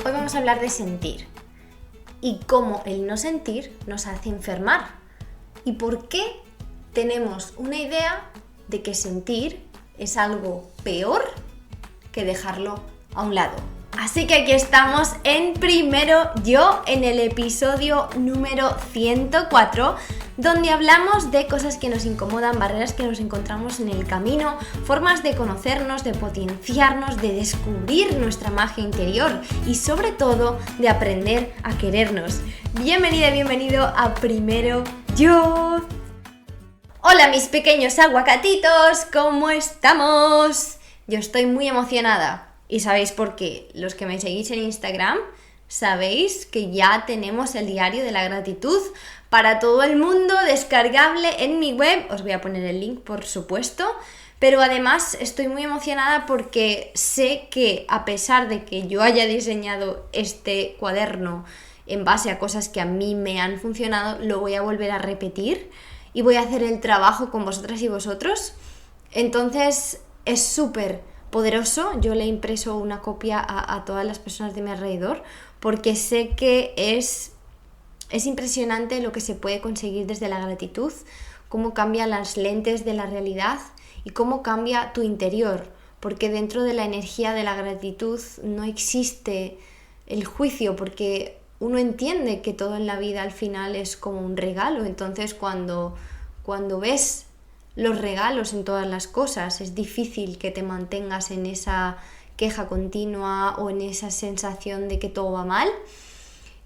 Hoy vamos a hablar de sentir y cómo el no sentir nos hace enfermar y por qué tenemos una idea de que sentir es algo peor que dejarlo a un lado. Así que aquí estamos en Primero Yo, en el episodio número 104, donde hablamos de cosas que nos incomodan, barreras que nos encontramos en el camino, formas de conocernos, de potenciarnos, de descubrir nuestra magia interior y sobre todo de aprender a querernos. Bienvenida, bienvenido a Primero Yo. Hola mis pequeños aguacatitos, ¿cómo estamos? Yo estoy muy emocionada. Y sabéis por qué, los que me seguís en Instagram, sabéis que ya tenemos el diario de la gratitud para todo el mundo, descargable en mi web. Os voy a poner el link, por supuesto. Pero además estoy muy emocionada porque sé que a pesar de que yo haya diseñado este cuaderno en base a cosas que a mí me han funcionado, lo voy a volver a repetir y voy a hacer el trabajo con vosotras y vosotros. Entonces es súper poderoso. Yo le he impreso una copia a todas las personas de mi alrededor porque sé que es impresionante lo que se puede conseguir desde la gratitud, cómo cambian las lentes de la realidad y cómo cambia tu interior, porque dentro de la energía de la gratitud no existe el juicio, porque uno entiende que todo en la vida al final es como un regalo. Entonces cuando ves los regalos en todas las cosas, es difícil que te mantengas en esa queja continua o en esa sensación de que todo va mal.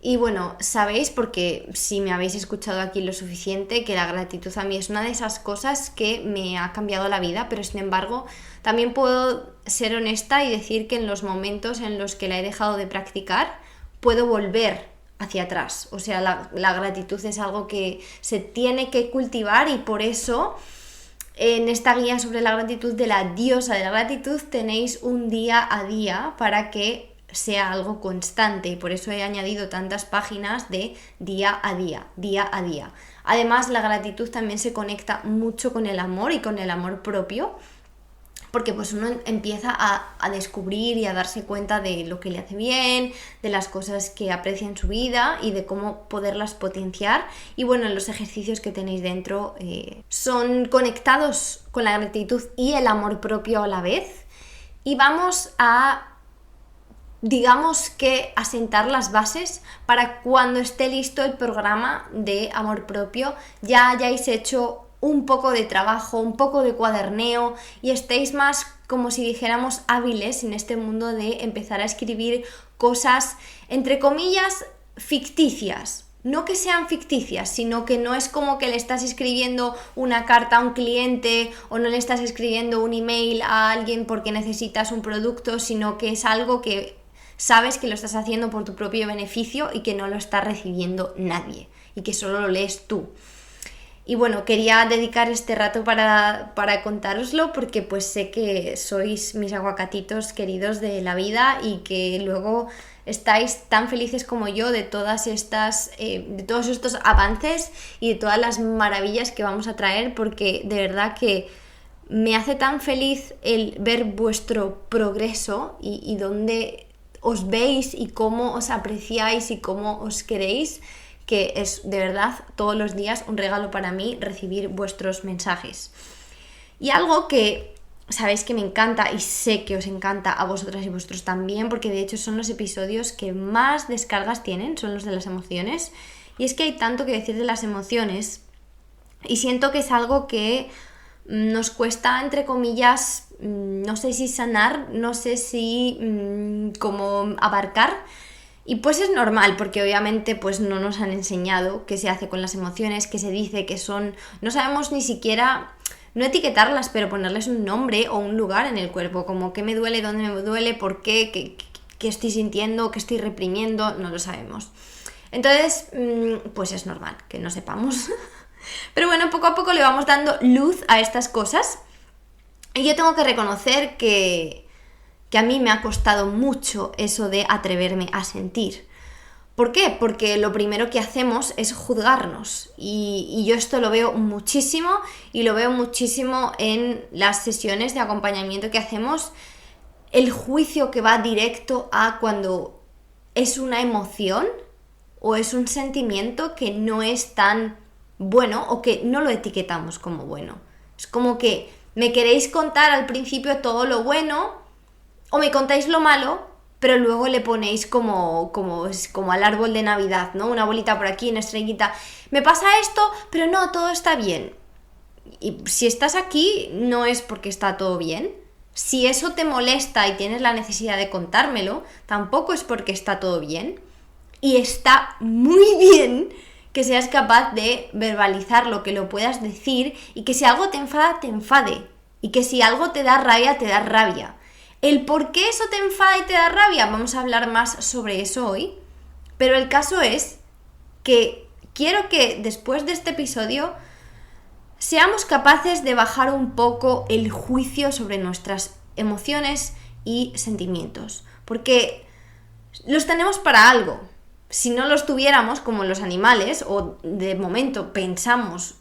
Y bueno, sabéis, porque si me habéis escuchado aquí lo suficiente, que la gratitud a mí es una de esas cosas que me ha cambiado la vida, pero sin embargo también puedo ser honesta y decir que en los momentos en los que la he dejado de practicar, puedo volver hacia atrás. O sea, la gratitud es algo que se tiene que cultivar y por eso en esta guía sobre la gratitud de la diosa de la gratitud tenéis un día a día para que sea algo constante y por eso he añadido tantas páginas de día a día, día a día. Además, la gratitud también se conecta mucho con el amor y con el amor propio, porque pues uno empieza a descubrir y a darse cuenta de lo que le hace bien, de las cosas que aprecia en su vida y de cómo poderlas potenciar. Y bueno, los ejercicios que tenéis dentro son conectados con la gratitud y el amor propio a la vez. Y vamos a, digamos que, asentar las bases para cuando esté listo el programa de amor propio, ya hayáis hecho un poco de trabajo, un poco de cuaderneo y estéis más, como si dijéramos, hábiles en este mundo de empezar a escribir cosas, entre comillas, ficticias. No que sean ficticias, sino que no es como que le estás escribiendo una carta a un cliente o no le estás escribiendo un email a alguien porque necesitas un producto, sino que es algo que sabes que lo estás haciendo por tu propio beneficio y que no lo está recibiendo nadie y que solo lo lees tú. Y bueno, quería dedicar este rato para contároslo porque pues sé que sois mis aguacatitos queridos de la vida y que luego estáis tan felices como yo de todos estos avances y de todas las maravillas que vamos a traer, porque de verdad que me hace tan feliz el ver vuestro progreso y dónde os veis y cómo os apreciáis y cómo os queréis, que es de verdad todos los días un regalo para mí recibir vuestros mensajes. Y algo que sabéis que me encanta y sé que os encanta a vosotras y vosotros también, porque de hecho son los episodios que más descargas tienen, son los de las emociones, y es que hay tanto que decir de las emociones y siento que es algo que nos cuesta, entre comillas, no sé si sanar, no sé si como abarcar. Y pues es normal, porque obviamente pues no nos han enseñado qué se hace con las emociones, qué se dice que son, no sabemos ni siquiera, no etiquetarlas, pero ponerles un nombre o un lugar en el cuerpo, como qué me duele, dónde me duele, por qué estoy sintiendo, qué estoy reprimiendo, no lo sabemos. Entonces, pues es normal que no sepamos. Pero bueno, poco a poco le vamos dando luz a estas cosas. Y yo tengo que reconocer que a mí me ha costado mucho eso de atreverme a sentir. ¿Por qué? Porque lo primero que hacemos es juzgarnos y yo esto lo veo muchísimo y lo veo muchísimo en las sesiones de acompañamiento que hacemos, el juicio que va directo a cuando es una emoción o es un sentimiento que no es tan bueno o que no lo etiquetamos como bueno. Es como que me queréis contar al principio todo lo bueno o me contáis lo malo, pero luego le ponéis como al árbol de Navidad, ¿no? Una bolita por aquí, una estrellita. Me pasa esto, pero no, todo está bien. Y si estás aquí, no es porque está todo bien. Si eso te molesta y tienes la necesidad de contármelo, tampoco es porque está todo bien. Y está muy bien que seas capaz de verbalizarlo, que lo puedas decir y que si algo te enfada, te enfade. Y que si algo te da rabia, te da rabia. El por qué eso te enfada y te da rabia, vamos a hablar más sobre eso hoy. Pero el caso es que quiero que después de este episodio seamos capaces de bajar un poco el juicio sobre nuestras emociones y sentimientos. Porque los tenemos para algo. Si no los tuviéramos como los animales, o de momento pensamos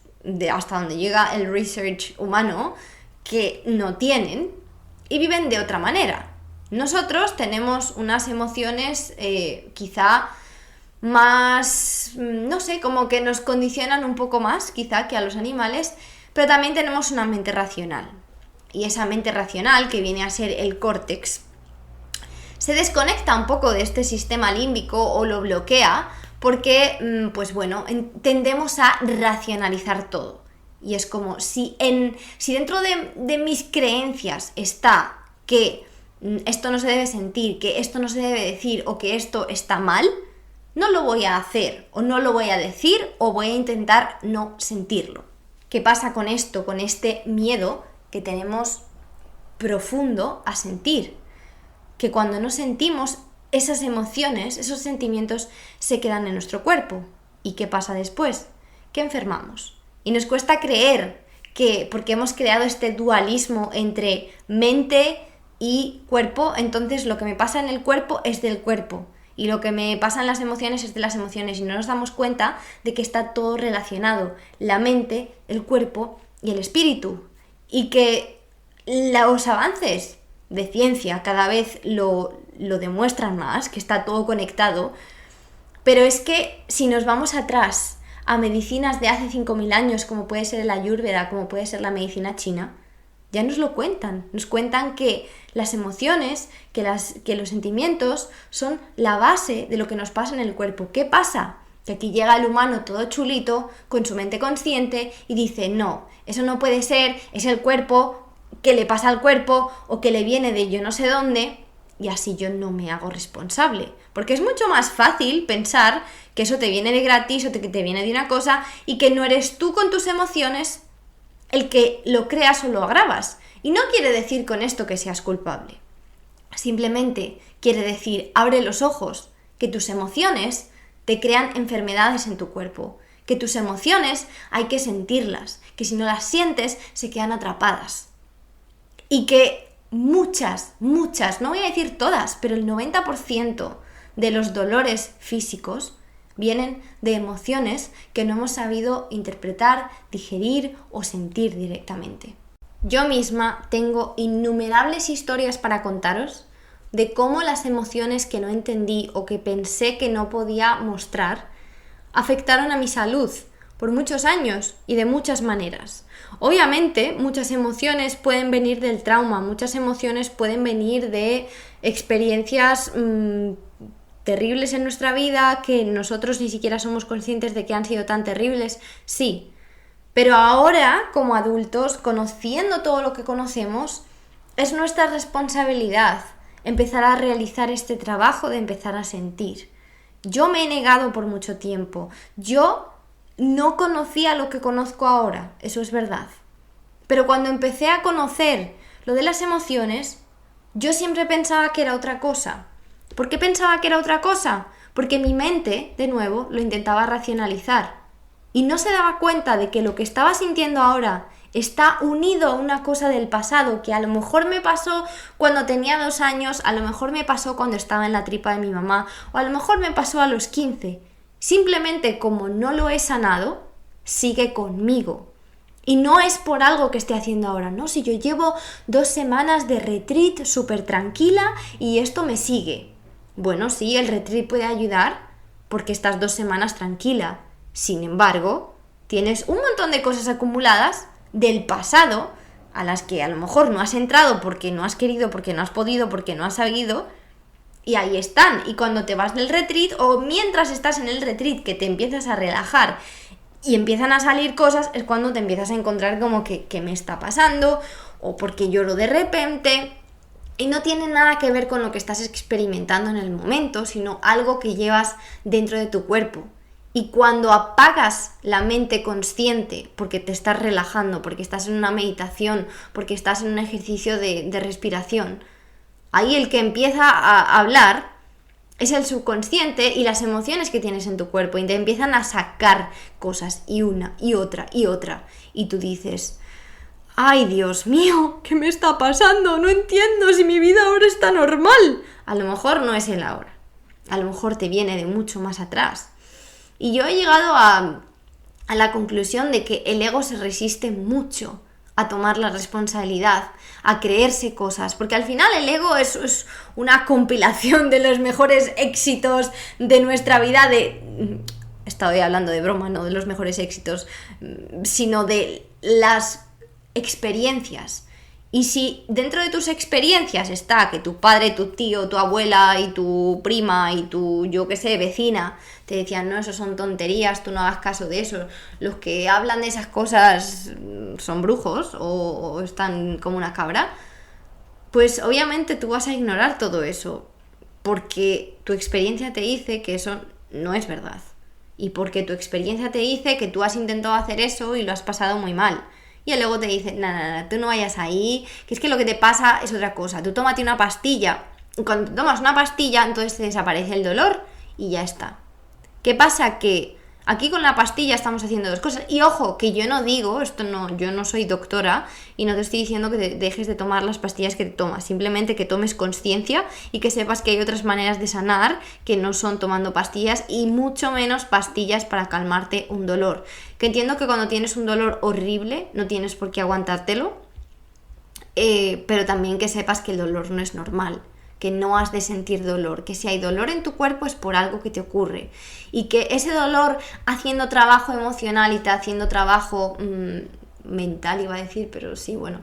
hasta donde llega el research humano, que no tienen y viven de otra manera. Nosotros tenemos unas emociones quizá más, no sé, como que nos condicionan un poco más quizá que a los animales, pero también tenemos una mente racional. Y esa mente racional, que viene a ser el córtex, se desconecta un poco de este sistema límbico o lo bloquea porque, pues bueno, tendemos a racionalizar todo. Y es como si dentro de mis creencias está que esto no se debe sentir, que esto no se debe decir o que esto está mal, no lo voy a hacer o no lo voy a decir o voy a intentar no sentirlo. ¿Qué pasa con esto, con este miedo que tenemos profundo a sentir? Que cuando no sentimos esas emociones, esos sentimientos se quedan en nuestro cuerpo. ¿Y qué pasa después? Que enfermamos. Y nos cuesta creer que, porque hemos creado este dualismo entre mente y cuerpo, entonces lo que me pasa en el cuerpo es del cuerpo y lo que me pasa en las emociones es de las emociones y no nos damos cuenta de que está todo relacionado, la mente, el cuerpo y el espíritu, y que los avances de ciencia cada vez lo demuestran más, que está todo conectado, pero es que si nos vamos atrás a medicinas de hace 5.000 años, como puede ser el Ayurveda, como puede ser la medicina china, ya nos lo cuentan. Nos cuentan que las emociones, que los sentimientos son la base de lo que nos pasa en el cuerpo. ¿Qué pasa? Que aquí llega el humano todo chulito, con su mente consciente, y dice, no, eso no puede ser, es el cuerpo, que le pasa al cuerpo, o que le viene de yo no sé dónde, y así yo no me hago responsable. Porque es mucho más fácil pensar que eso te viene de gratis o que te viene de una cosa y que no eres tú con tus emociones el que lo creas o lo agravas. Y no quiere decir con esto que seas culpable. Simplemente quiere decir, abre los ojos, que tus emociones te crean enfermedades en tu cuerpo, que tus emociones hay que sentirlas, que si no las sientes se quedan atrapadas. Y que muchas, no voy a decir todas, pero el 90% de los dolores físicos vienen de emociones que no hemos sabido interpretar, digerir o sentir directamente. Yo misma tengo innumerables historias para contaros de cómo las emociones que no entendí o que pensé que no podía mostrar afectaron a mi salud por muchos años y de muchas maneras. Obviamente, muchas emociones pueden venir del trauma, muchas emociones pueden venir de experiencias terribles en nuestra vida que nosotros ni siquiera somos conscientes de que han sido tan terribles, sí. Pero ahora, como adultos, conociendo todo lo que conocemos, es nuestra responsabilidad empezar a realizar este trabajo de empezar a sentir. Yo me he negado por mucho tiempo. Yo no conocía lo que conozco ahora, eso es verdad. Pero cuando empecé a conocer lo de las emociones, yo siempre pensaba que era otra cosa. ¿Por qué pensaba que era otra cosa? Porque mi mente, de nuevo, lo intentaba racionalizar. Y no se daba cuenta de que lo que estaba sintiendo ahora está unido a una cosa del pasado, que a lo mejor me pasó cuando tenía 2 años, a lo mejor me pasó cuando estaba en la tripa de mi mamá, o a lo mejor me pasó a los 15. Simplemente como no lo he sanado, sigue conmigo. Y no es por algo que esté haciendo ahora, ¿no? Si yo llevo 2 semanas de retreat súper tranquila y esto me sigue. Bueno, sí, el retreat puede ayudar porque estás 2 semanas tranquila. Sin embargo, tienes un montón de cosas acumuladas del pasado a las que a lo mejor no has entrado porque no has querido, porque no has podido, porque no has sabido, y ahí están. Y cuando te vas del retreat o mientras estás en el retreat que te empiezas a relajar y empiezan a salir cosas, es cuando te empiezas a encontrar como que ¿qué me está pasando? O porque lloro de repente. Y no tiene nada que ver con lo que estás experimentando en el momento, sino algo que llevas dentro de tu cuerpo. Y cuando apagas la mente consciente, porque te estás relajando, porque estás en una meditación, porque estás en un ejercicio de respiración, ahí el que empieza a hablar es el subconsciente y las emociones que tienes en tu cuerpo, y te empiezan a sacar cosas, y una, y otra, y otra. Y tú dices: ¡ay, Dios mío! ¿Qué me está pasando? No entiendo si mi vida ahora está normal. A lo mejor no es el ahora. A lo mejor te viene de mucho más atrás. Y yo he llegado a la conclusión de que el ego se resiste mucho a tomar la responsabilidad, a creerse cosas, porque al final el ego es una compilación de los mejores éxitos de nuestra vida, estoy hablando de broma, no de los mejores éxitos, sino de las experiencias. Y si dentro de tus experiencias está que tu padre, tu tío, tu abuela y tu prima y tu, yo qué sé, vecina te decían: no, eso son tonterías, tú no hagas caso de eso, los que hablan de esas cosas son brujos o están como una cabra, pues obviamente tú vas a ignorar todo eso, porque tu experiencia te dice que eso no es verdad, y porque tu experiencia te dice que tú has intentado hacer eso y lo has pasado muy mal. Y el ego te dice: no, tú no vayas ahí, que es que lo que te pasa es otra cosa, tú tómate una pastilla. Y cuando tomas una pastilla, entonces te desaparece el dolor y ya está. ¿Qué pasa? Que aquí con la pastilla estamos haciendo dos cosas. Y ojo, que yo no digo, yo no soy doctora y no te estoy diciendo que te dejes de tomar las pastillas que te tomas, simplemente que tomes conciencia y que sepas que hay otras maneras de sanar que no son tomando pastillas, y mucho menos pastillas para calmarte un dolor. Que entiendo que cuando tienes un dolor horrible no tienes por qué aguantártelo, pero también que sepas que el dolor no es normal, que no has de sentir dolor, que si hay dolor en tu cuerpo es por algo que te ocurre, y que ese dolor, haciendo trabajo emocional y te haciendo trabajo mental, iba a decir, pero sí, bueno,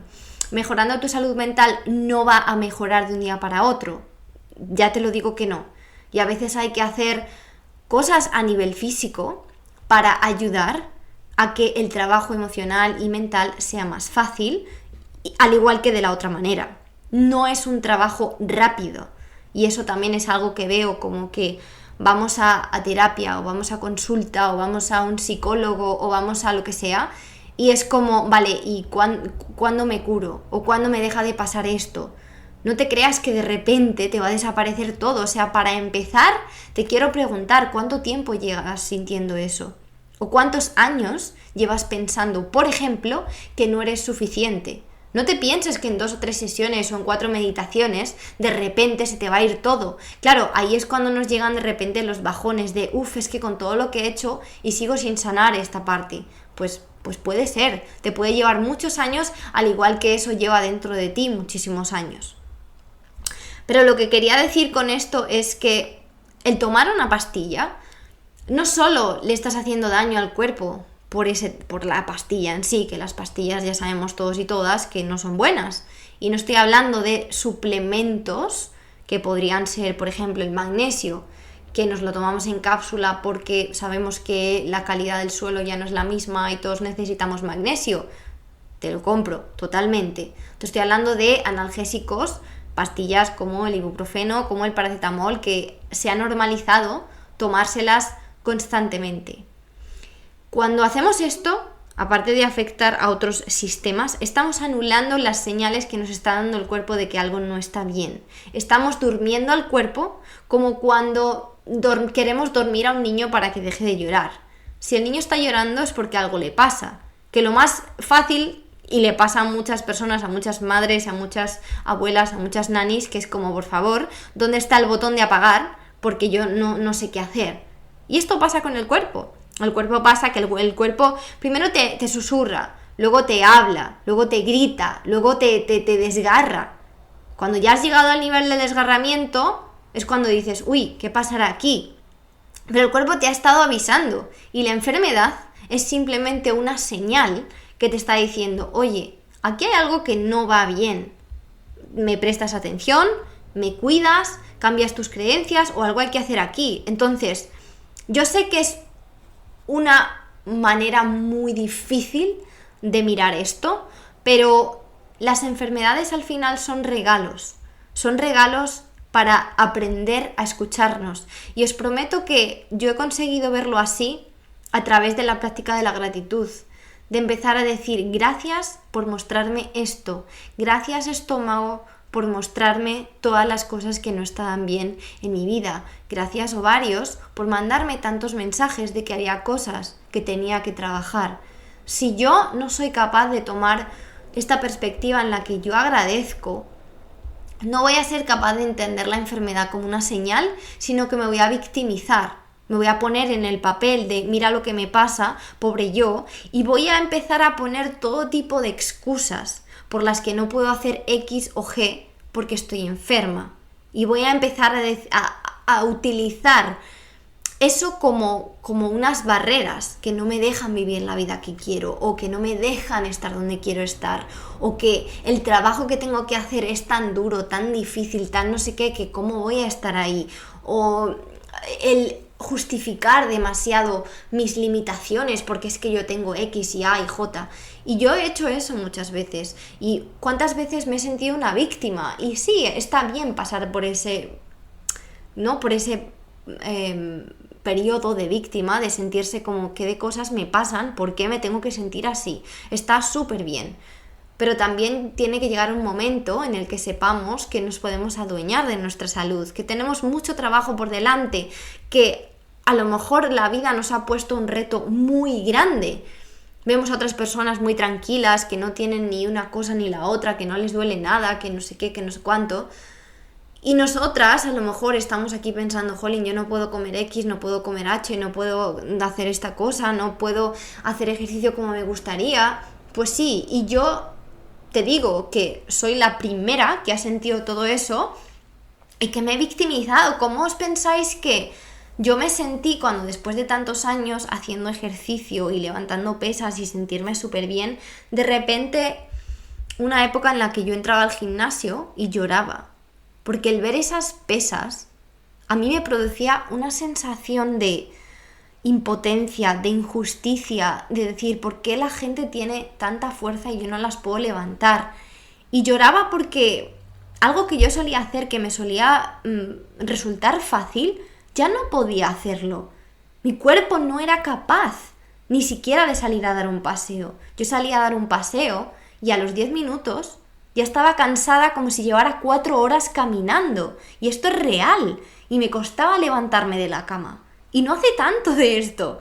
mejorando tu salud mental, no va a mejorar de un día para otro, ya te lo digo que no. Y a veces hay que hacer cosas a nivel físico para ayudar a que el trabajo emocional y mental sea más fácil, al igual que de la otra manera. No es un trabajo rápido, y eso también es algo que veo, como que vamos a terapia o vamos a consulta o vamos a un psicólogo o vamos a lo que sea, y es como, vale, ¿y cuándo me curo? ¿O cuándo me deja de pasar esto? No te creas que de repente te va a desaparecer todo. O sea, para empezar, te quiero preguntar: ¿cuánto tiempo llevas sintiendo eso? ¿O cuántos años llevas pensando, por ejemplo, que no eres suficiente? No te pienses que en 2 o 3 sesiones o en 4 meditaciones de repente se te va a ir todo. Claro, ahí es cuando nos llegan de repente los bajones de es que con todo lo que he hecho y sigo sin sanar esta parte. Pues puede ser, te puede llevar muchos años, al igual que eso lleva dentro de ti muchísimos años. Pero lo que quería decir con esto es que el tomar una pastilla no solo le estás haciendo daño al cuerpo por la pastilla en sí, que las pastillas ya sabemos todos y todas que no son buenas. Y no estoy hablando de suplementos que podrían ser, por ejemplo, el magnesio, que nos lo tomamos en cápsula porque sabemos que la calidad del suelo ya no es la misma y todos necesitamos magnesio. Te lo compro totalmente. Te estoy hablando de analgésicos, pastillas como el ibuprofeno, como el paracetamol, que se ha normalizado tomárselas constantemente. Cuando hacemos esto, aparte de afectar a otros sistemas, estamos anulando las señales que nos está dando el cuerpo de que algo no está bien. Estamos durmiendo al cuerpo, como cuando queremos dormir a un niño para que deje de llorar. Si el niño está llorando es porque algo le pasa. Que lo más fácil, y le pasa a muchas personas, a muchas madres, a muchas abuelas, a muchas nanis, que es como: por favor, ¿dónde está el botón de apagar? Porque yo no sé qué hacer. Y esto pasa con el cuerpo. El cuerpo pasa que el cuerpo primero te susurra, luego te habla, luego te grita, luego te desgarra. Cuando ya has llegado al nivel de desgarramiento, es cuando dices, uy, ¿qué pasará aquí? Pero el cuerpo te ha estado avisando y la enfermedad es simplemente una señal que te está diciendo, oye, aquí hay algo que no va bien. Me prestas atención, me cuidas, cambias tus creencias o algo hay que hacer aquí. Entonces, yo sé que es una manera muy difícil de mirar esto, pero las enfermedades al final son regalos para aprender a escucharnos. Y os prometo que yo he conseguido verlo así a través de la práctica de la gratitud, de empezar a decir gracias por mostrarme esto, gracias estómago por mostrarme todas las cosas que no estaban bien en mi vida, gracias ovarios por mandarme tantos mensajes de que había cosas que tenía que trabajar. Si yo no soy capaz de tomar esta perspectiva en la que yo agradezco, no voy a ser capaz de entender la enfermedad como una señal, sino que me voy a victimizar. Me voy a poner en el papel de mira lo que me pasa, pobre yo, y voy a empezar a poner todo tipo de excusas por las que no puedo hacer X o G porque estoy enferma. Y voy a empezar a utilizar eso como unas barreras que no me dejan vivir la vida que quiero, o que no me dejan estar donde quiero estar, o que el trabajo que tengo que hacer es tan duro, tan difícil, tan no sé qué, que cómo voy a estar ahí, o el justificar demasiado mis limitaciones porque es que yo tengo X y A y J. Y yo he hecho eso muchas veces. Y cuántas veces me he sentido una víctima. Y sí, está bien pasar por ese, ¿no? Por ese periodo de víctima, de sentirse como qué de cosas me pasan, por qué me tengo que sentir así. Está súper bien. Pero también tiene que llegar un momento en el que sepamos que nos podemos adueñar de nuestra salud, que tenemos mucho trabajo por delante, que a lo mejor la vida nos ha puesto un reto muy grande. Vemos a otras personas muy tranquilas, que no tienen ni una cosa ni la otra, que no les duele nada, que no sé qué, que no sé cuánto. Y nosotras a lo mejor estamos aquí pensando, jolín, yo no puedo comer X, no puedo comer H, no puedo hacer esta cosa, no puedo hacer ejercicio como me gustaría. Pues sí, y yo te digo que soy la primera que ha sentido todo eso y que me he victimizado. ¿Cómo os pensáis que yo me sentí cuando después de tantos años haciendo ejercicio y levantando pesas y sentirme súper bien, de repente una época en la que yo entraba al gimnasio y lloraba? Porque el ver esas pesas a mí me producía una sensación de impotencia, de injusticia, de decir, ¿por qué la gente tiene tanta fuerza y yo no las puedo levantar? Y lloraba porque algo que yo solía hacer, que me solía resultar fácil, ya no podía hacerlo. Mi cuerpo no era capaz ni siquiera de salir a dar un paseo. Yo salía a dar un paseo y a los 10 minutos ya estaba cansada como si llevara 4 horas caminando. Y esto es real. Y me costaba levantarme de la cama. Y no hace tanto de esto.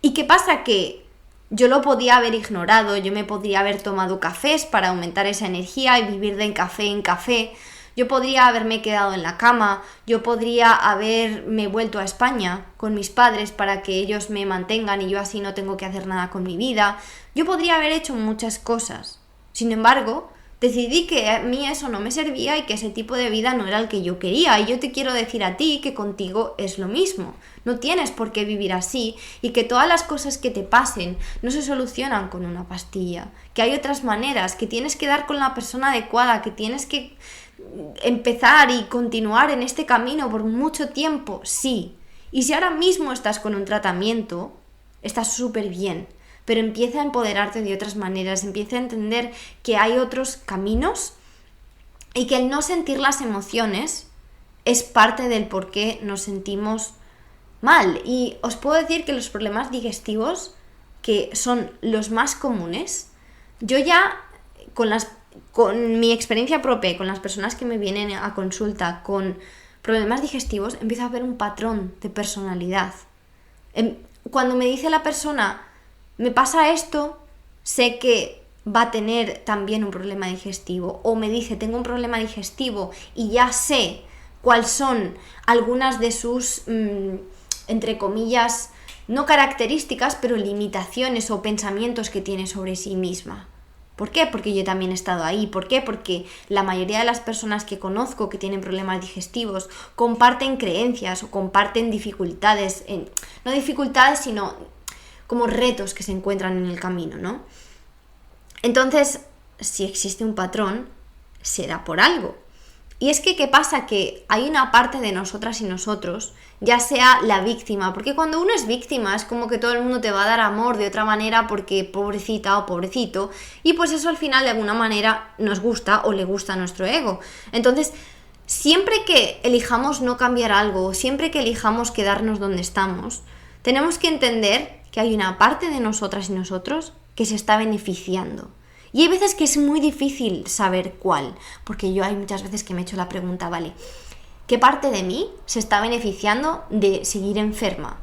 ¿Y qué pasa? Que yo lo podía haber ignorado. Yo me podría haber tomado cafés para aumentar esa energía y vivir de café en café. Yo podría haberme quedado en la cama. Yo podría haberme vuelto a España con mis padres para que ellos me mantengan y yo así no tengo que hacer nada con mi vida. Yo podría haber hecho muchas cosas. Sin embargo, decidí que a mí eso no me servía y que ese tipo de vida no era el que yo quería. Y yo te quiero decir a ti que contigo es lo mismo. No tienes por qué vivir así y que todas las cosas que te pasen no se solucionan con una pastilla. Que hay otras maneras, que tienes que dar con la persona adecuada, que tienes que empezar y continuar en este camino por mucho tiempo, sí. Y si ahora mismo estás con un tratamiento, estás súper bien. Pero empieza a empoderarte de otras maneras, empieza a entender que hay otros caminos y que el no sentir las emociones es parte del por qué nos sentimos mal. Y os puedo decir que los problemas digestivos, que son los más comunes, yo ya con mi experiencia propia y con las personas que me vienen a consulta con problemas digestivos, empiezo a ver un patrón de personalidad. Cuando me dice la persona, me pasa esto, sé que va a tener también un problema digestivo. O me dice, tengo un problema digestivo y ya sé cuáles son algunas de sus, entre comillas, no características, pero limitaciones o pensamientos que tiene sobre sí misma. ¿Por qué? Porque yo también he estado ahí. ¿Por qué? Porque la mayoría de las personas que conozco que tienen problemas digestivos comparten creencias o comparten dificultades, no dificultades, sino como retos que se encuentran en el camino, ¿no? Entonces, si existe un patrón, será por algo. Y es que, ¿qué pasa? Que hay una parte de nosotras y nosotros, ya sea la víctima, porque cuando uno es víctima es como que todo el mundo te va a dar amor de otra manera porque pobrecita o pobrecito, y pues eso al final de alguna manera nos gusta o le gusta a nuestro ego. Entonces, siempre que elijamos no cambiar algo, siempre que elijamos quedarnos donde estamos, tenemos que entender que hay una parte de nosotras y nosotros que se está beneficiando. Y hay veces que es muy difícil saber cuál, porque yo hay muchas veces que me he hecho la pregunta, vale, ¿qué parte de mí se está beneficiando de seguir enferma?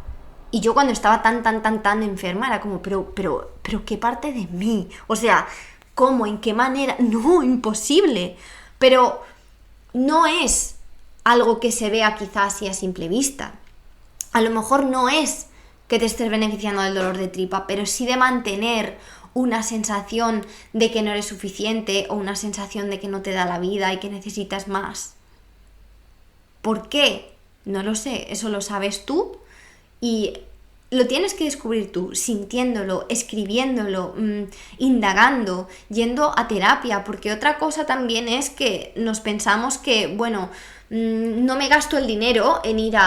Y yo cuando estaba tan enferma era como, pero, ¿qué parte de mí? O sea, ¿cómo? ¿En qué manera? No, imposible. Pero no es algo que se vea quizás así a simple vista. A lo mejor no es que te estés beneficiando del dolor de tripa, pero sí de mantener una sensación de que no eres suficiente o una sensación de que no te da la vida y que necesitas más. ¿Por qué? No lo sé, eso lo sabes tú y lo tienes que descubrir tú, sintiéndolo, escribiéndolo, indagando, yendo a terapia, porque otra cosa también es que nos pensamos que, bueno, no me gasto el dinero en ir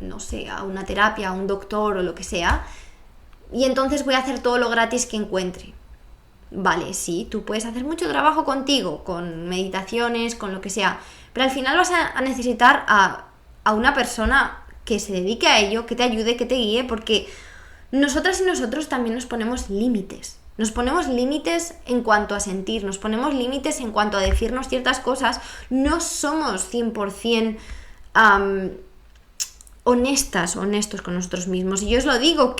no sé, a una terapia, a un doctor o lo que sea, y entonces voy a hacer todo lo gratis que encuentre. Vale, sí, tú puedes hacer mucho trabajo contigo, con meditaciones, con lo que sea, pero al final vas a necesitar a una persona que se dedique a ello, que te ayude, que te guíe, porque nosotras y nosotros también nos ponemos límites. Nos ponemos límites en cuanto a sentir, nos ponemos límites en cuanto a decirnos ciertas cosas. No somos 100% honestos con nosotros mismos. Y yo os lo digo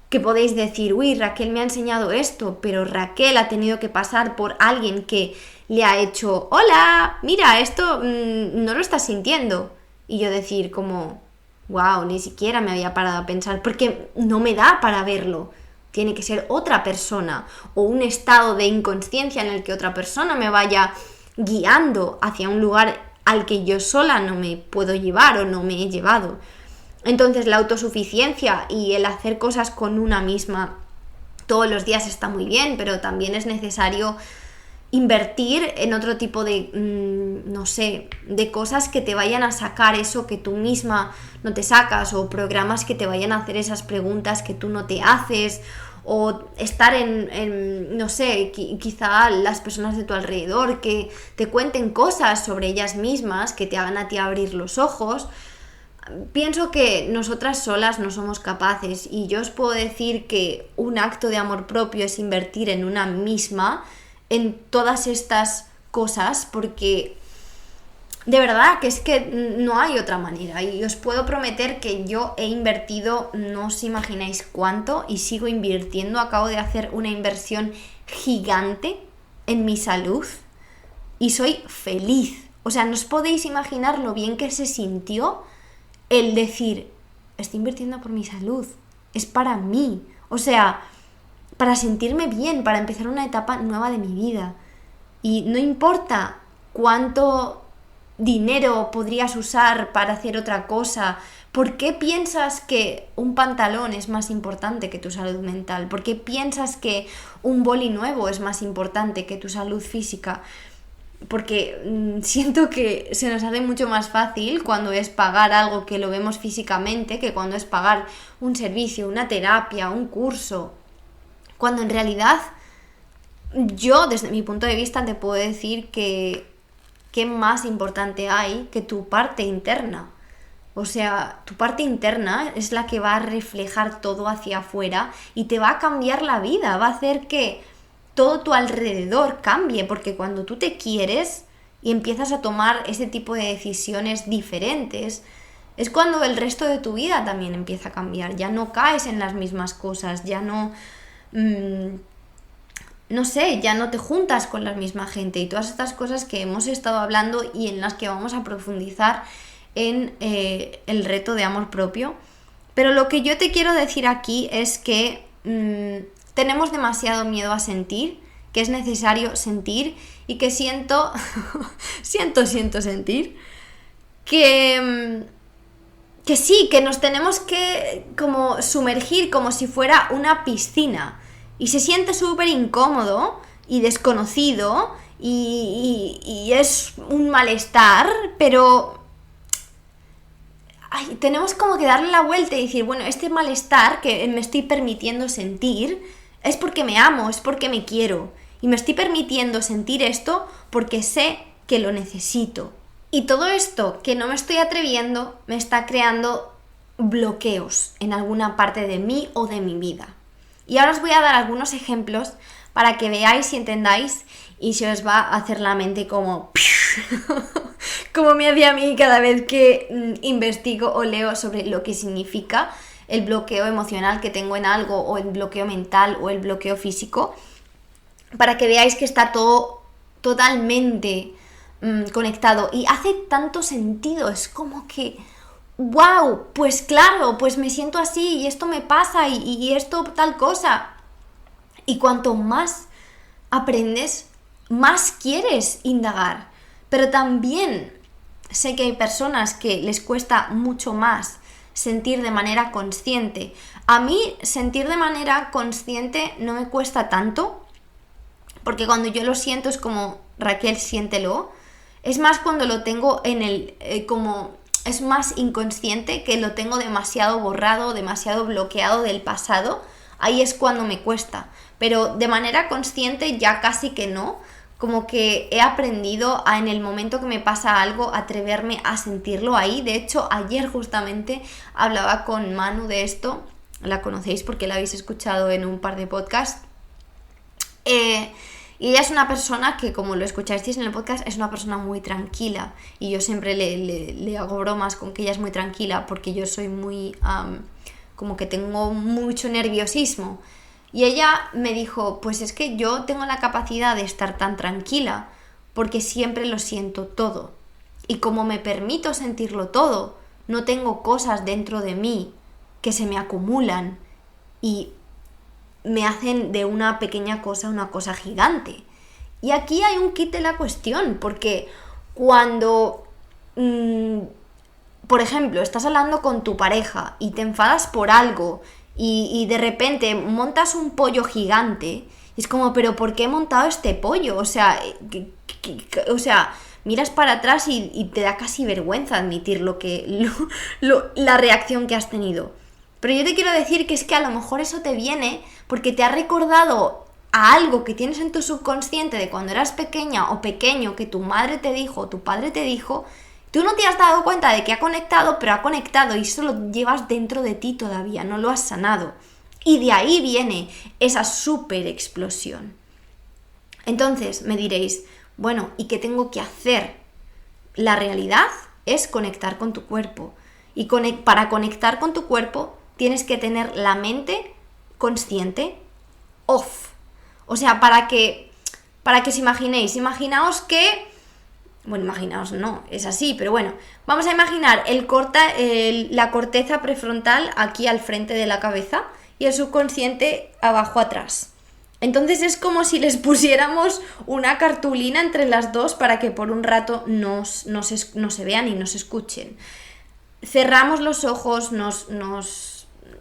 que podéis decir, uy, Raquel me ha enseñado esto, pero Raquel ha tenido que pasar por alguien que le ha hecho, hola, mira, esto no lo estás sintiendo. Y yo decir como, wow, ni siquiera me había parado a pensar, porque no me da para verlo. Tiene que ser otra persona o un estado de inconsciencia en el que otra persona me vaya guiando hacia un lugar al que yo sola no me puedo llevar o no me he llevado. Entonces la autosuficiencia y el hacer cosas con una misma todos los días está muy bien, pero también es necesario invertir en otro tipo de, no sé, de cosas que te vayan a sacar eso que tú misma no te sacas, o programas que te vayan a hacer esas preguntas que tú no te haces, o estar no sé, quizá las personas de tu alrededor que te cuenten cosas sobre ellas mismas, que te hagan a ti abrir los ojos. Pienso que nosotras solas no somos capaces, y yo os puedo decir que un acto de amor propio es invertir en una misma, en todas estas cosas, porque de verdad que es que no hay otra manera, y os puedo prometer que yo he invertido, no os imagináis cuánto, y sigo invirtiendo. Acabo de hacer una inversión gigante en mi salud y soy feliz. O sea, no os podéis imaginar lo bien que se sintió el decir, estoy invirtiendo por mi salud, es para mí, o sea, para sentirme bien, para empezar una etapa nueva de mi vida. Y no importa cuánto dinero podrías usar para hacer otra cosa. ¿Por qué piensas que un pantalón es más importante que tu salud mental? ¿Por qué piensas que un boli nuevo es más importante que tu salud física? Porque siento que se nos hace mucho más fácil cuando es pagar algo que lo vemos físicamente, que cuando es pagar un servicio, una terapia, un curso. Cuando en realidad yo, desde mi punto de vista, te puedo decir que ¿qué más importante hay que tu parte interna? O sea, tu parte interna es la que va a reflejar todo hacia afuera y te va a cambiar la vida, va a hacer que todo tu alrededor cambie, porque cuando tú te quieres y empiezas a tomar ese tipo de decisiones diferentes, es cuando el resto de tu vida también empieza a cambiar. Ya no caes en las mismas cosas, ya no, no sé, ya no te juntas con la misma gente, y todas estas cosas que hemos estado hablando y en las que vamos a profundizar en el reto de amor propio. Pero lo que yo te quiero decir aquí es que tenemos demasiado miedo a sentir, que es necesario sentir y que siento sentir, que sí, que nos tenemos que como sumergir como si fuera una piscina y se siente súper incómodo y desconocido y es un malestar, pero tenemos como que darle la vuelta y decir, bueno, este malestar que me estoy permitiendo sentir es porque me amo, es porque me quiero y me estoy permitiendo sentir esto porque sé que lo necesito. Y todo esto que no me estoy atreviendo me está creando bloqueos en alguna parte de mí o de mi vida. Y ahora os voy a dar algunos ejemplos para que veáis y entendáis y se os va a hacer la mente como como me hacía a mí cada vez que investigo o leo sobre lo que significa el bloqueo emocional que tengo en algo, o el bloqueo mental o el bloqueo físico, para que veáis que está todo totalmente conectado y hace tanto sentido. Es como que wow, pues claro, pues me siento así y esto me pasa y esto tal cosa. Y cuanto más aprendes, más quieres indagar. Pero también sé que hay personas que les cuesta mucho más sentir de manera consciente. A mí sentir de manera consciente no me cuesta tanto, porque cuando yo lo siento es como, Raquel, siéntelo. Es más cuando lo tengo en el como es más inconsciente, que lo tengo demasiado borrado, demasiado bloqueado del pasado. Ahí es cuando me cuesta. Pero de manera consciente ya casi que no. Como que he aprendido a, en el momento que me pasa algo, atreverme a sentirlo ahí. De hecho, ayer justamente hablaba con Manu de esto. La conocéis porque la habéis escuchado en un par de podcasts. Y ella es una persona que, como lo escuchasteis en el podcast, es una persona muy tranquila. Y yo siempre le hago bromas con que ella es muy tranquila, porque yo soy muy... como que tengo mucho nerviosismo. Y ella me dijo, pues es que yo tengo la capacidad de estar tan tranquila porque siempre lo siento todo. Y como me permito sentirlo todo, no tengo cosas dentro de mí que se me acumulan y me hacen de una pequeña cosa una cosa gigante. Y aquí hay un kit de la cuestión, porque cuando, por ejemplo, estás hablando con tu pareja y te enfadas por algo y de repente montas un pollo gigante, y es como, pero ¿por qué he montado este pollo? O sea, miras para atrás y te da casi vergüenza admitir la reacción que has tenido. Pero yo te quiero decir que es que a lo mejor eso te viene porque te ha recordado a algo que tienes en tu subconsciente de cuando eras pequeña o pequeño, que tu madre te dijo o tu padre te dijo. Tú no te has dado cuenta de que ha conectado, pero ha conectado y eso lo llevas dentro de ti todavía, no lo has sanado. Y de ahí viene esa súper explosión. Entonces me diréis, bueno, ¿y qué tengo que hacer? La realidad es conectar con tu cuerpo. Y para conectar con tu cuerpo tienes que tener la mente consciente off. O sea, para que os imaginéis, imaginaos que... Bueno, imaginaos, no, es así, pero bueno, vamos a imaginar la corteza prefrontal aquí al frente de la cabeza y el subconsciente abajo atrás. Entonces es como si les pusiéramos una cartulina entre las dos para que por un rato no se vean y no se escuchen. Cerramos los ojos,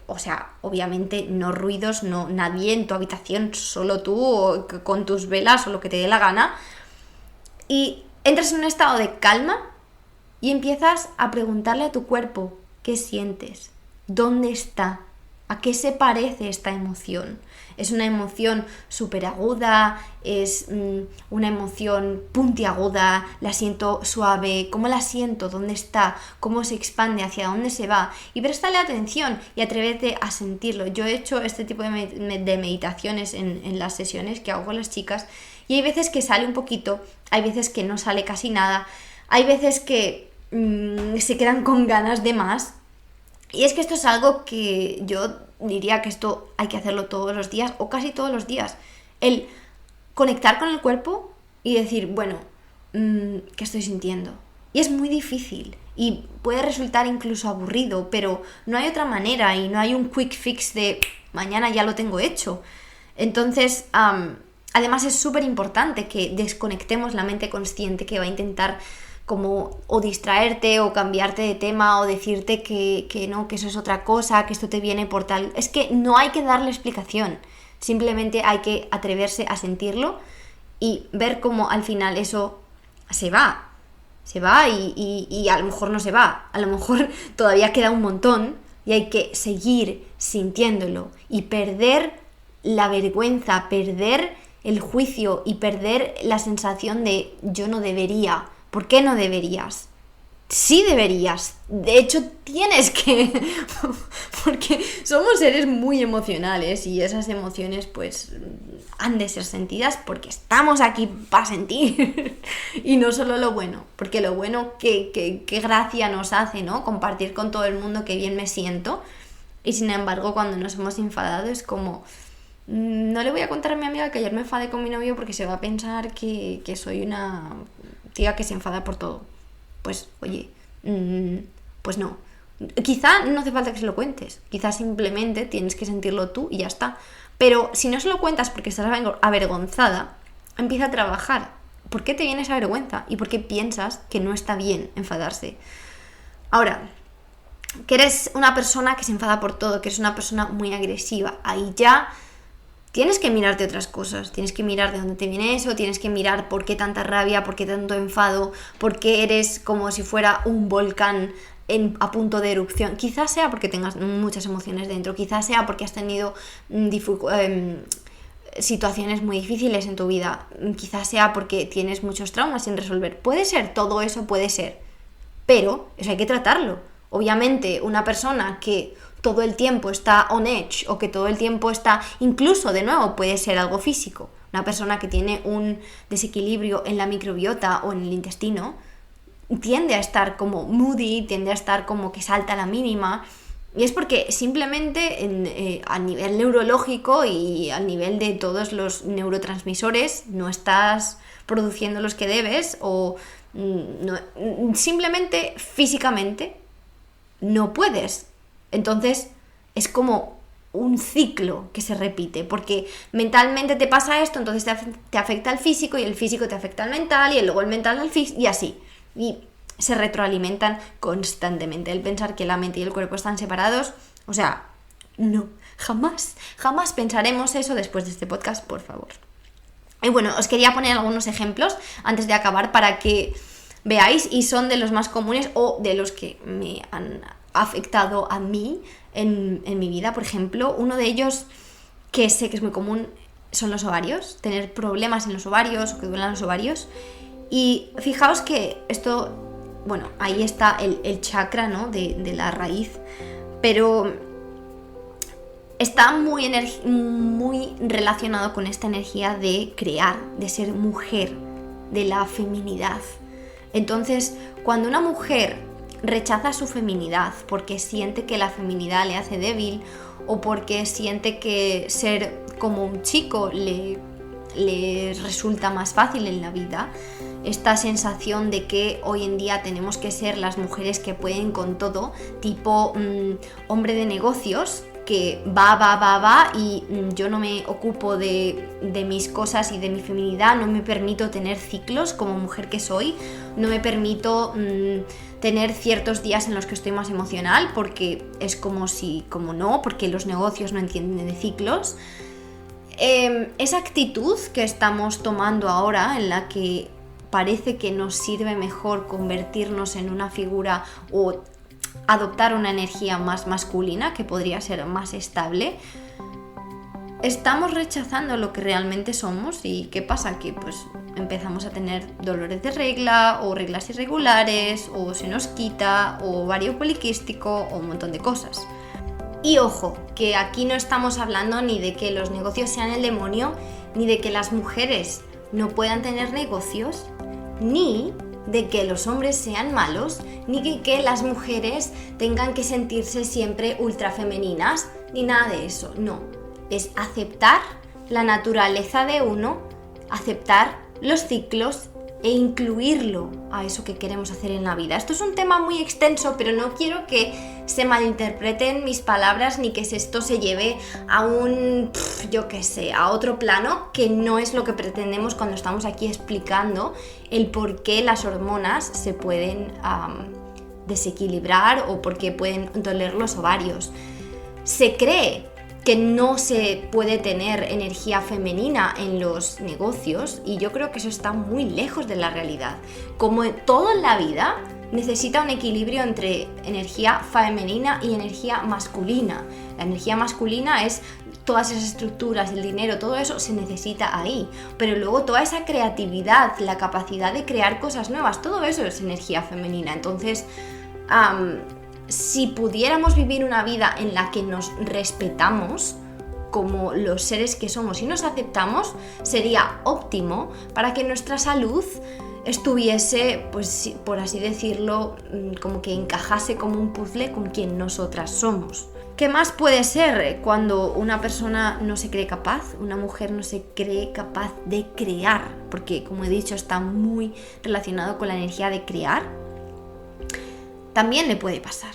o sea, obviamente no ruidos, no nadie en tu habitación, solo tú o con tus velas o lo que te dé la gana. Y entras en un estado de calma y empiezas a preguntarle a tu cuerpo qué sientes, dónde está, a qué se parece esta emoción. Es una emoción súper aguda, es una emoción puntiaguda, la siento suave, ¿cómo la siento? ¿Dónde está? ¿Cómo se expande? ¿Hacia dónde se va? Y préstale atención y atrévete a sentirlo. Yo he hecho este tipo de meditaciones en las sesiones que hago con las chicas y hay veces que sale un poquito, hay veces que no sale casi nada, hay veces que se quedan con ganas de más. Y es que esto es algo que yo diría que esto hay que hacerlo todos los días o casi todos los días. El conectar con el cuerpo y decir, bueno, ¿qué estoy sintiendo? Y es muy difícil y puede resultar incluso aburrido, pero no hay otra manera y no hay un quick fix de mañana ya lo tengo hecho. Entonces, además es súper importante que desconectemos la mente consciente que va a intentar como o distraerte o cambiarte de tema o decirte que no, que eso es otra cosa, que esto te viene por tal. Es que no hay que darle explicación, simplemente hay que atreverse a sentirlo y ver cómo al final eso se va y a lo mejor no se va, a lo mejor todavía queda un montón y hay que seguir sintiéndolo y perder la vergüenza, perder el juicio y perder la sensación de yo no debería. ¿Por qué no deberías? Sí deberías. De hecho, tienes que... porque somos seres muy emocionales y esas emociones pues han de ser sentidas porque estamos aquí para sentir. Y no solo lo bueno, porque lo bueno qué gracia nos hace, ¿no? Compartir con todo el mundo qué bien me siento. Y sin embargo, cuando nos hemos enfadado es como... No le voy a contar a mi amiga que ayer me enfadé con mi novio porque se va a pensar que soy una tía que se enfada por todo. Pues, oye, pues no. Quizá no hace falta que se lo cuentes. Quizá simplemente tienes que sentirlo tú y ya está. Pero si no se lo cuentas porque estás avergonzada, empieza a trabajar. ¿Por qué te viene esa vergüenza? ¿Y por qué piensas que no está bien enfadarse? Ahora, que eres una persona que se enfada por todo, que eres una persona muy agresiva, ahí ya... Tienes que mirarte otras cosas, tienes que mirar de dónde te viene eso, tienes que mirar por qué tanta rabia, por qué tanto enfado, por qué eres como si fuera un volcán a punto de erupción. Quizás sea porque tengas muchas emociones dentro, quizás sea porque has tenido situaciones muy difíciles en tu vida, quizás sea porque tienes muchos traumas sin resolver. Puede ser, todo eso puede ser, pero eso hay que tratarlo. Obviamente, una persona que todo el tiempo está on edge o que todo el tiempo está, incluso de nuevo puede ser algo físico, una persona que tiene un desequilibrio en la microbiota o en el intestino tiende a estar como moody, tiende a estar como que salta a la mínima y es porque simplemente a nivel neurológico y a nivel de todos los neurotransmisores no estás produciendo los que debes o no, simplemente físicamente no puedes. Entonces es como un ciclo que se repite, porque mentalmente te pasa esto, entonces te afecta al físico y el físico te afecta al mental y luego el mental al físico y así. Y se retroalimentan constantemente. El pensar que la mente y el cuerpo están separados, o sea, no, jamás pensaremos eso después de este podcast, por favor. Y bueno, os quería poner algunos ejemplos antes de acabar para que veáis y son de los más comunes o de los que me han afectado a mí en mi vida. Por ejemplo, uno de ellos que sé que es muy común son los ovarios, tener problemas en los ovarios o que duelan los ovarios. Y fijaos que esto, bueno, ahí está el chakra, ¿no? de la raíz, pero está muy relacionado con esta energía de crear, de ser mujer, de la feminidad. Entonces, cuando una mujer rechaza su feminidad porque siente que la feminidad le hace débil o porque siente que ser como un chico le resulta más fácil en la vida, esta sensación de que hoy en día tenemos que ser las mujeres que pueden con todo, tipo hombre de negocios, que va y yo no me ocupo de mis cosas y de mi feminidad, no me permito tener ciclos como mujer que soy, no me permito tener ciertos días en los que estoy más emocional porque es como no, porque los negocios no entienden de ciclos. Esa actitud que estamos tomando ahora en la que parece que nos sirve mejor convertirnos en una figura o adoptar una energía más masculina que podría ser más estable, estamos rechazando lo que realmente somos. ¿Y qué pasa? Que pues empezamos a tener dolores de regla o reglas irregulares o se nos quita o ovario poliquístico o un montón de cosas. Y ojo, que aquí no estamos hablando ni de que los negocios sean el demonio, ni de que las mujeres no puedan tener negocios, ni de que los hombres sean malos, ni que las mujeres tengan que sentirse siempre ultra femeninas, ni nada de eso. No, es aceptar la naturaleza de uno, aceptar los ciclos e incluirlo a eso que queremos hacer en la vida. Esto es un tema muy extenso, pero no quiero que se malinterpreten mis palabras ni que esto se lleve a a otro plano, que no es lo que pretendemos cuando estamos aquí explicando el por qué las hormonas se pueden desequilibrar o por qué pueden doler los ovarios. Se cree que no se puede tener energía femenina en los negocios y yo creo que eso está muy lejos de la realidad. Como todo en la vida, necesita un equilibrio entre energía femenina y energía masculina. La energía masculina es todas esas estructuras, el dinero, todo eso se necesita ahí. Pero luego toda esa creatividad, la capacidad de crear cosas nuevas, todo eso es energía femenina. Entonces, si pudiéramos vivir una vida en la que nos respetamos como los seres que somos y nos aceptamos, sería óptimo para que nuestra salud estuviese, pues por así decirlo, como que encajase como un puzzle con quien nosotras somos. ¿Qué más puede ser cuando una persona no se cree capaz, una mujer no se cree capaz de crear? Porque, como he dicho, está muy relacionado con la energía de crear. También le puede pasar.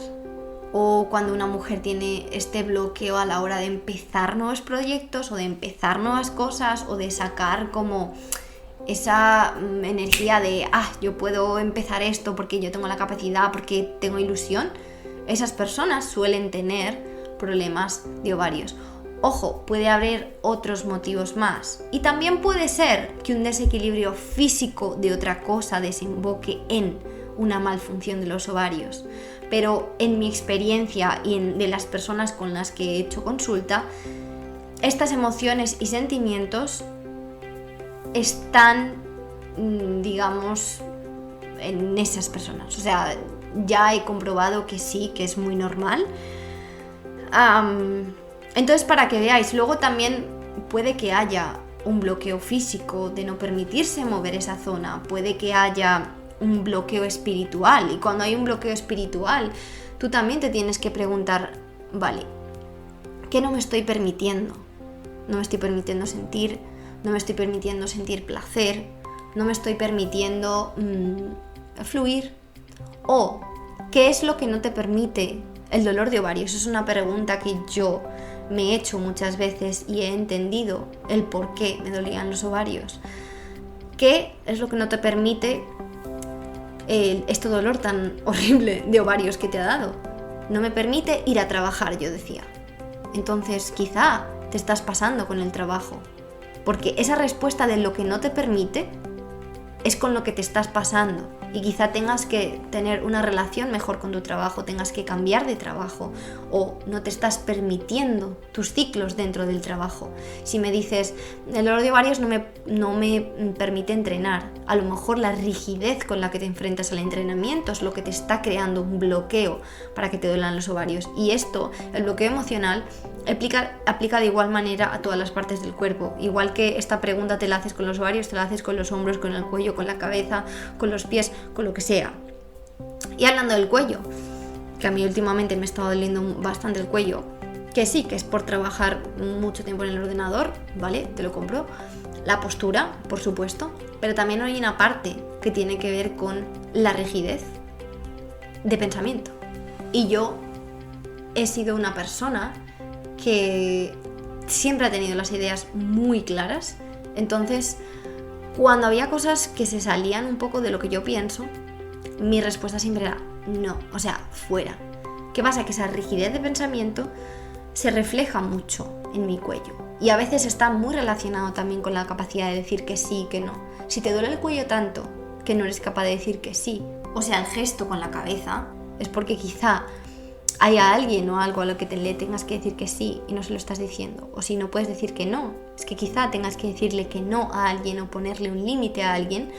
O cuando una mujer tiene este bloqueo a la hora de empezar nuevos proyectos o de empezar nuevas cosas o de sacar como esa energía de yo puedo empezar esto porque yo tengo la capacidad, porque tengo ilusión. Esas personas suelen tener problemas de ovarios. Ojo, puede haber otros motivos más. Y también puede ser que un desequilibrio físico de otra cosa desemboque en una malfunción de los ovarios. Pero en mi experiencia y de las personas con las que he hecho consulta, estas emociones y sentimientos están, digamos, en esas personas. O sea, ya he comprobado que sí, que es muy normal. Entonces, para que veáis, luego también puede que haya un bloqueo físico de no permitirse mover esa zona, puede que haya un bloqueo espiritual, y cuando hay un bloqueo espiritual, tú también te tienes que preguntar, vale, ¿qué no me estoy permitiendo? No me estoy permitiendo sentir, no me estoy permitiendo sentir placer, no me estoy permitiendo fluir. O, ¿qué es lo que no te permite el dolor de ovarios? Es una pregunta que yo me he hecho muchas veces y he entendido el por qué me dolían los ovarios. ¿Qué es lo que no te permite este dolor tan horrible de ovarios que te ha dado? No me permite ir a trabajar, yo decía. Entonces, quizá te estás pasando con el trabajo, porque esa respuesta de lo que no te permite es con lo que te estás pasando. Y quizá tengas que tener una relación mejor con tu trabajo, tengas que cambiar de trabajo o no te estás permitiendo tus ciclos dentro del trabajo. Si me dices, el dolor de ovarios no me permite entrenar, a lo mejor la rigidez con la que te enfrentas al entrenamiento es lo que te está creando un bloqueo para que te duelan los ovarios. Y esto, el bloqueo emocional, aplica de igual manera a todas las partes del cuerpo. Igual que esta pregunta te la haces con los ovarios, te la haces con los hombros, con el cuello, con la cabeza, con los pies, con lo que sea. Y hablando del cuello, que a mí últimamente me está doliendo bastante el cuello, que sí, que es por trabajar mucho tiempo en el ordenador, ¿vale? Te lo compro. La postura, por supuesto, pero también hay una parte que tiene que ver con la rigidez de pensamiento. Y yo he sido una persona que siempre ha tenido las ideas muy claras, entonces cuando había cosas que se salían un poco de lo que yo pienso, mi respuesta siempre era no, o sea, fuera. ¿Qué pasa? Que esa rigidez de pensamiento se refleja mucho en mi cuello y a veces está muy relacionado también con la capacidad de decir que sí y que no. Si te duele el cuello tanto que no eres capaz de decir que sí, o sea, el gesto con la cabeza, es porque quizá haya alguien o algo a lo que le tengas que decir que sí y no se lo estás diciendo. O si no puedes decir que no, es que quizá tengas que decirle que no a alguien o ponerle un límite a alguien,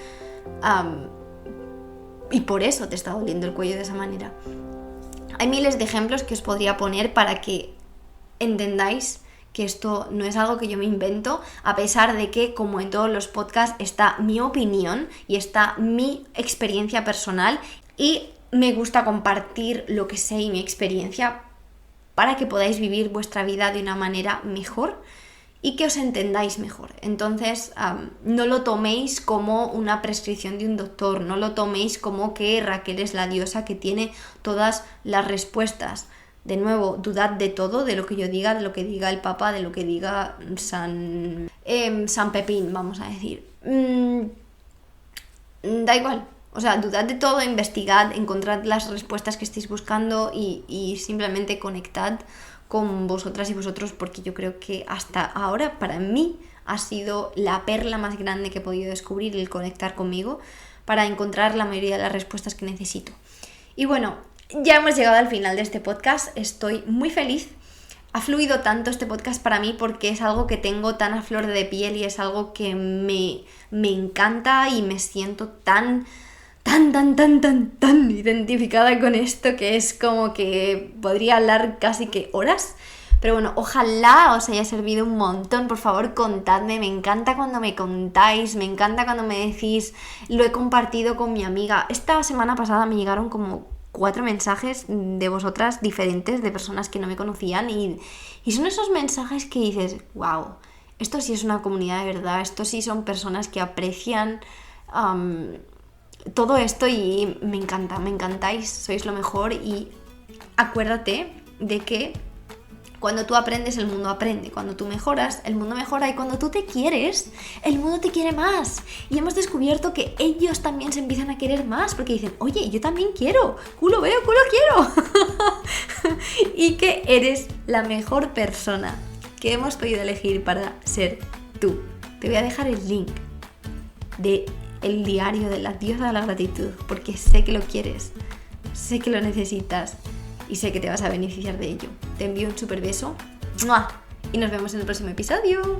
y por eso te está doliendo el cuello de esa manera. Hay miles de ejemplos que os podría poner para que entendáis que esto no es algo que yo me invento, a pesar de que, como en todos los podcasts, está mi opinión y está mi experiencia personal, y me gusta compartir lo que sé y mi experiencia para que podáis vivir vuestra vida de una manera mejor y que os entendáis mejor. Entonces, no lo toméis como una prescripción de un doctor, no lo toméis como que Raquel es la diosa que tiene todas las respuestas. De nuevo, dudad de todo, de lo que yo diga, de lo que diga el Papa, de lo que diga San Pepín, vamos a decir. Da igual. O sea, dudad de todo, investigad, encontrad las respuestas que estéis buscando y simplemente conectad con vosotras y vosotros, porque yo creo que hasta ahora para mí ha sido la perla más grande que he podido descubrir, el conectar conmigo para encontrar la mayoría de las respuestas que necesito. Y bueno, ya hemos llegado al final de este podcast, estoy muy feliz. Ha fluido tanto este podcast para mí porque es algo que tengo tan a flor de piel y es algo que me encanta y me siento tan identificada con esto, que es como que podría hablar casi que horas. Pero bueno, ojalá os haya servido un montón. Por favor, contadme. Me encanta cuando me contáis, me encanta cuando me decís lo he compartido con mi amiga. Esta semana pasada me llegaron como 4 mensajes de vosotras diferentes, de personas que no me conocían, y son esos mensajes que dices, wow, esto sí es una comunidad de verdad, esto sí son personas que aprecian todo esto y me encanta, me encantáis, sois lo mejor. Y acuérdate de que cuando tú aprendes, el mundo aprende. Cuando tú mejoras, el mundo mejora. Y cuando tú te quieres, el mundo te quiere más. Y hemos descubierto que ellos también se empiezan a querer más. Porque dicen, oye, yo también quiero. Culo veo, culo quiero. Y que eres la mejor persona que hemos podido elegir para ser tú. Te voy a dejar el link de el diario de la diosa de la gratitud. Porque sé que lo quieres. Sé que lo necesitas. Y sé que te vas a beneficiar de ello. Te envío un súper beso. ¡Mua! Y nos vemos en el próximo episodio.